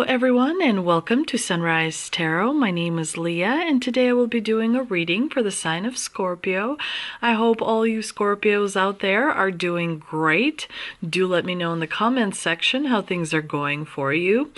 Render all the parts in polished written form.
everyone, and welcome to Sunrise Tarot. My name is Leah, and today I will be doing a reading for the sign of Scorpio. I hope all you Scorpios out there are doing great. Do let me know in the comments section how things are going for you.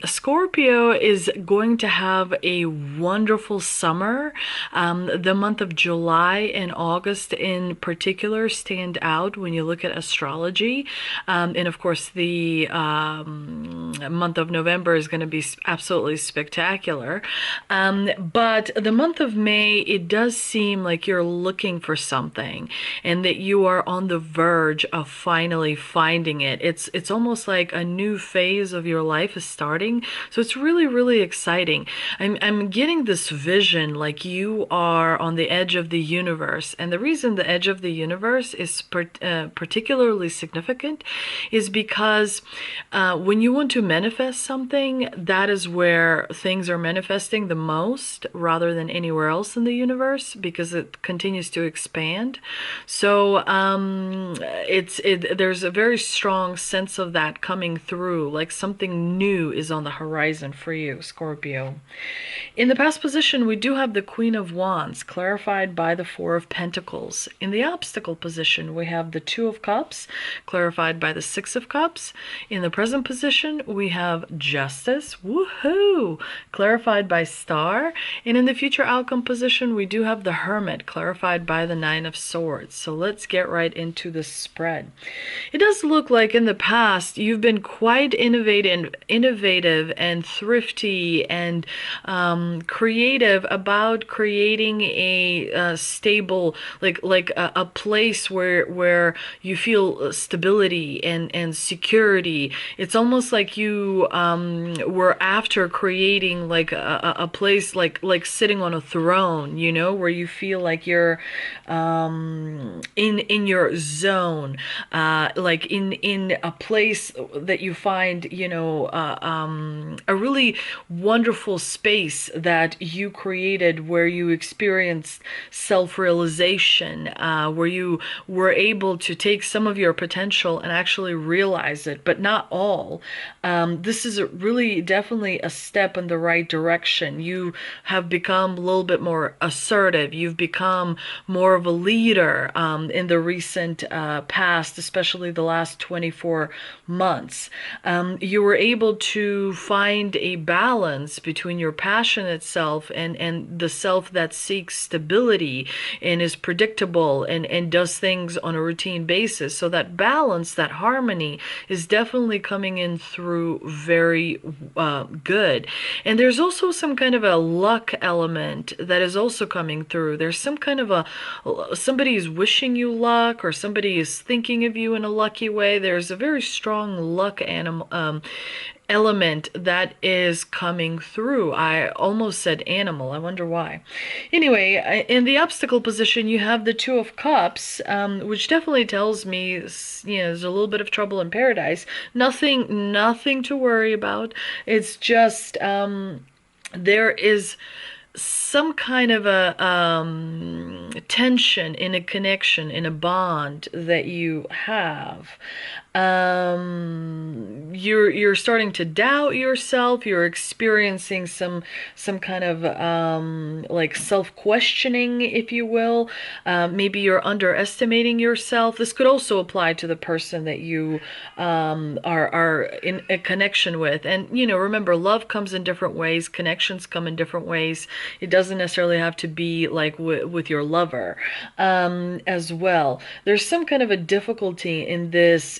Scorpio is going to have a wonderful summer. The month of July and August in particular stand out when you look at astrology. And of course, the month of November is going to be absolutely spectacular. But the month of May, it does seem like you're looking for something and that you are on the verge of finally finding it. It's almost like a new phase of your life is starting. So it's really, really exciting. I'm getting this vision like you are on the edge of the universe. And the reason the edge of the universe is particularly significant is because when you want to manifest something, that is where things are manifesting the most rather than anywhere else in the universe, because it continues to expand. So there's a very strong sense of that coming through, like something new is on the horizon for you, Scorpio. In the past position, we do have the Queen of Wands, clarified by the Four of Pentacles. In the obstacle position, we have the Two of Cups, clarified by the Six of Cups. In the present position, we have Justice, woohoo, clarified by Star. And in the future outcome position, we do have the Hermit, clarified by the Nine of Swords. So let's get right into the spread. It does look like in the past, you've been quite innovative and thrifty and creative about creating a stable, like a place where you feel stability and security. It's almost like you were after creating like a place like sitting on a throne, you know, where you feel like you're in your zone, like in a place that you find, you know, a really wonderful space that you created, where you experienced self-realization, where you were able to take some of your potential and actually realize it, but not all. This is really definitely a step in the right direction. You have become a little bit more assertive. You've become more of a leader in the recent past, especially the last 24 months. You were able to find a balance between your passionate self and the self that seeks stability and is predictable and does things on a routine basis. So that balance, that harmony is definitely coming in through very good. And there's also some kind of a luck element that is also coming through. There's some kind of somebody is wishing you luck, or somebody is thinking of you in a lucky way. There's a very strong luck element that is coming through. I almost said animal. I wonder why. Anyway, in the obstacle position, you have the Two of Cups, which definitely tells me, you know, there's a little bit of trouble in paradise. Nothing to worry about. It's just there is some kind of a tension in a connection, in a bond that you have. You're starting to doubt yourself. You're experiencing some kind of like self-questioning, if you will. Maybe you're underestimating yourself. This could also apply to the person that you are in a connection with. And you know, remember, love comes in different ways. Connections come in different ways. It doesn't necessarily have to be like with your lover as well. There's some kind of a difficulty in this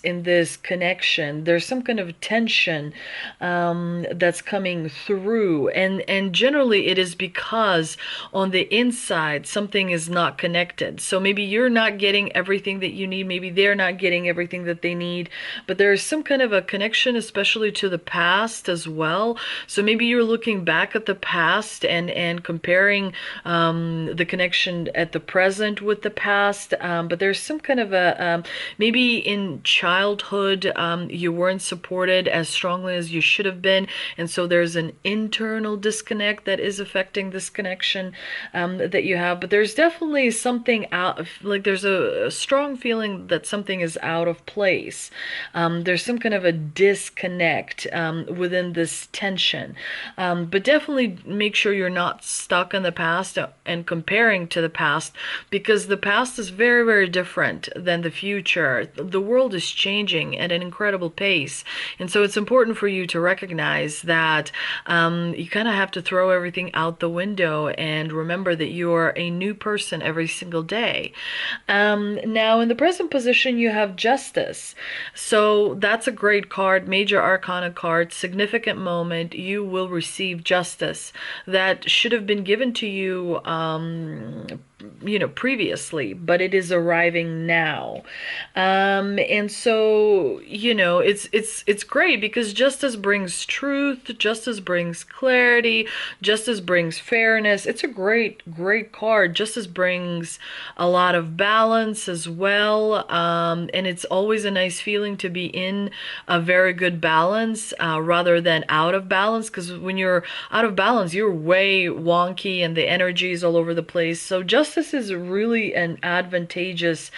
connection. There's some kind of tension that's coming through, and generally it is because on the inside something is not connected. So maybe you're not getting everything that you need, maybe they're not getting everything that they need, but there is some kind of a connection, especially to the past as well. So maybe you're looking back at the past and comparing the connection at the present with the past, but there's some kind of a maybe in child childhood, you weren't supported as strongly as you should have been, and so there's an internal disconnect that is affecting this connection that you have. But there's definitely something out, like there's a strong feeling that something is out of place. There's some kind of a disconnect within this tension. But definitely make sure you're not stuck in the past and comparing to the past, because the past is very, very different than the future. The world is changing at an incredible pace. And so it's important for you to recognize that you kind of have to throw everything out the window and remember that you are a new person every single day. Now, in the present position, you have Justice. So that's a great card, major arcana card, significant moment. You will receive justice that should have been given to you previously, but it is arriving now. And so, it's great because justice brings truth, justice brings clarity, justice brings fairness. It's a great card. Justice brings a lot of balance as well. And it's always a nice feeling to be in a very good balance, rather than out of balance, because when you're out of balance, you're way wonky and the energy is all over the place. So justice is really an advantageous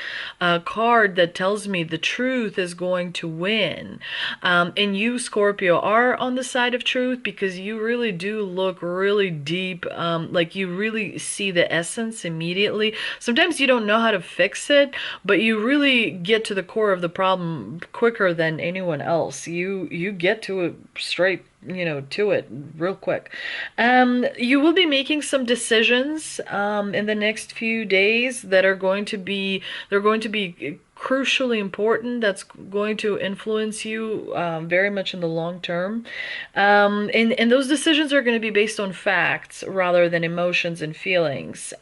card that tells me the truth is going to win. And you, Scorpio, are on the side of truth because you really do look really deep, like you really see the essence immediately. Sometimes you don't know how to fix it, but you really get to the core of the problem quicker than anyone else. You get to it straight, to it real quick. You will be making some decisions in the next few days that are going to be, they're going to be crucially important, that's going to influence you very much in the long term. And those decisions are going to be based on facts rather than emotions and feelings,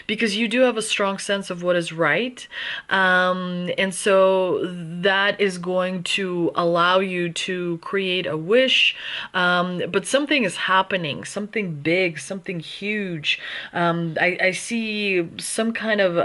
because you do have a strong sense of what is right. And so that is going to allow you to create a wish, but something is happening, something big, something huge. I see some kind of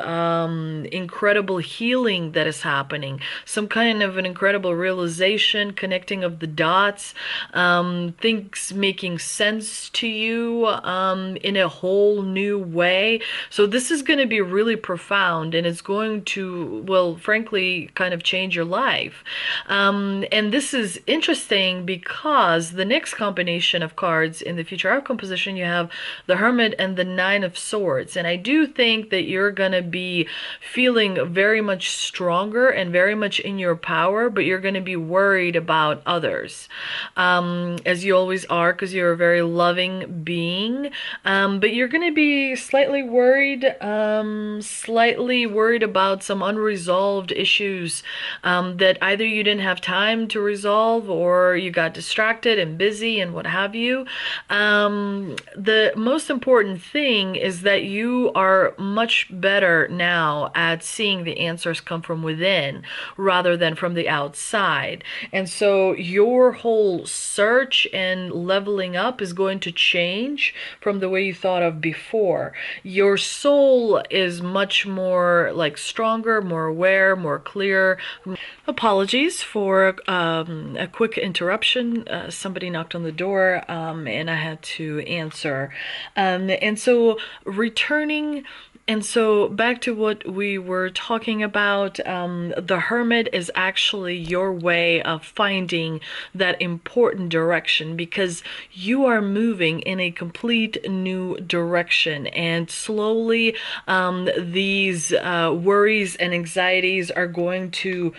incredible healing that is happening, some kind of an incredible realization, connecting of the dots, things making sense to you in a whole new way. So this is going to be really profound, and it's going to, well, frankly, kind of change your life. And this is interesting because the next combination of cards in the future outcome position, you have the Hermit and the Nine of Swords. And I do think that you're going to be feeling very much stronger and very much in your power, but you're going to be worried about others, as you always are, because you're a very loving being. But you're going to be slightly worried about some unresolved issues that either you didn't have time to resolve or you got distracted and busy and what have you. The most important thing is that you are much better now at seeing the answers come from within rather than from the outside. And so your whole search and leveling up is going to change from the way you thought of before. Your soul is much more like stronger, more aware, more clear. Apologies for a quick interruption. Somebody knocked on the door and I had to answer. And so returning, and so back to what we were talking about, the Hermit is actually your way of finding that important direction, because you are moving in a complete new direction, and slowly these worries and anxieties are going to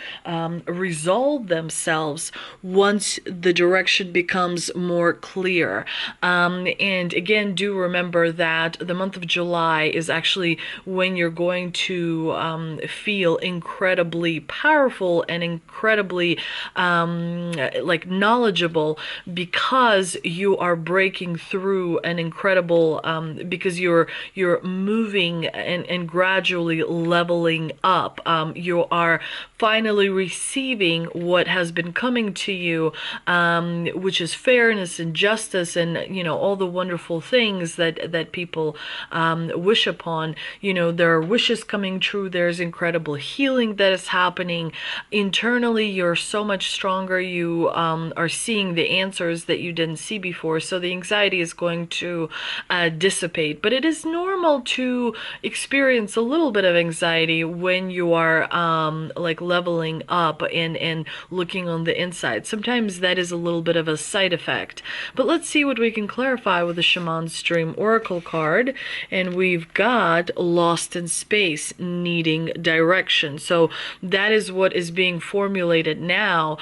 resolve themselves once the direction becomes more clear. And again, do remember that the month of July is actually when you're going to feel incredibly powerful and incredibly like knowledgeable, because you are breaking through an incredible because you're moving and gradually leveling up. You are finally receiving what has been coming to you, which is fairness and justice and all the wonderful things that people wish upon. you know, there are wishes coming true. There's incredible healing that is happening. Internally, you're so much stronger. You are seeing the answers that you didn't see before. So the anxiety is going to dissipate. But it is normal to experience a little bit of anxiety when you are like leveling up and looking on the inside. Sometimes that is a little bit of a side effect. But let's see what we can clarify with the Shaman's Dream Oracle card. And we've got Lost in Space, needing direction. So that is what is being formulated now.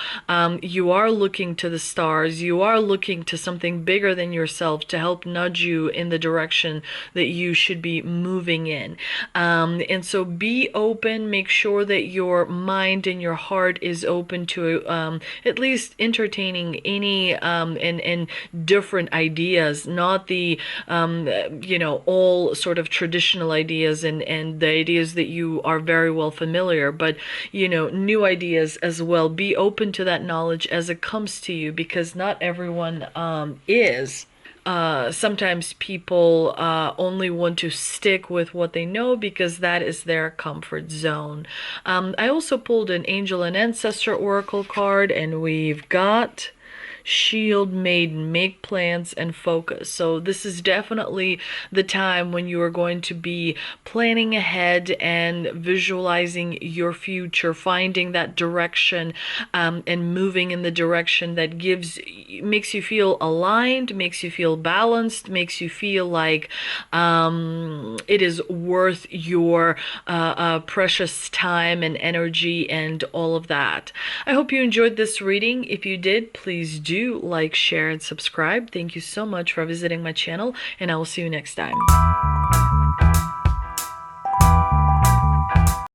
You are looking to the stars. You are looking to something bigger than yourself to help nudge you in the direction that you should be moving in. And so be open. Make sure that your mind and your heart is open to at least entertaining any and different ideas, not the you know, all sort of traditional ideas and the ideas that you are very well familiar, but you know, new ideas as well. Be open to that knowledge as it comes to you, because not everyone is. Sometimes people only want to stick with what they know because that is their comfort zone. I also pulled an Angel and Ancestor Oracle card, and we've got Shield Maiden, make plans and focus. So this is definitely the time when you are going to be planning ahead and visualizing your future, finding that direction and moving in the direction that makes you feel aligned, makes you feel balanced, makes you feel like it is worth your precious time and energy and all of that. I hope you enjoyed this reading. If you did, please do like, share, and subscribe. Thank you so much for visiting my channel, and I will see you next time.